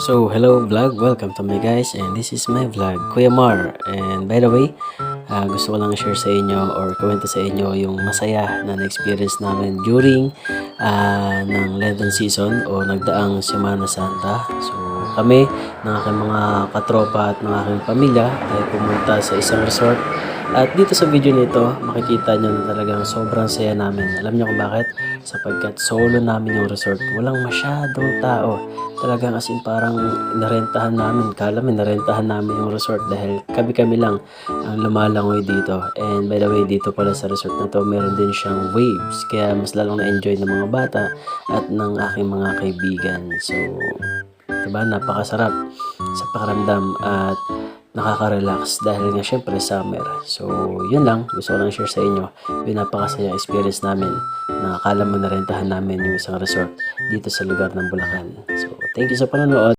Hello vlog, welcome to my guys, and this is my vlog, Kuya Mar. And by the way, gusto ko lang share sa inyo or kwento sa inyo yung masaya na na-experience namin during ng Lenten season o nagdaang Semana Santa. So kami, ng aking mga katropa at ng aking pamilya ay pumunta sa isang resort. At dito sa video nito, makikita nyo na talagang sobrang saya namin. Alam nyo kung bakit? Sapagkat solo namin yung resort. Walang masyadong tao. Talagang as in parang narentahan namin. Kala mo narentahan namin yung resort dahil kami-kami lang ang lumalangoy dito. And by the way, dito pala sa resort na to, meron din siyang waves. Kaya mas lalong na-enjoy ng mga bata at ng aking mga kaibigan. So, diba, napakasarap sa pakiramdam at nakaka-relax dahil nga syempre summer. So, yun lang. Gusto ko lang share sa inyo yung napakasaya experience namin na akala mo narentahan namin yung isang resort dito sa lugar ng Bulacan. So, thank you sa panonood.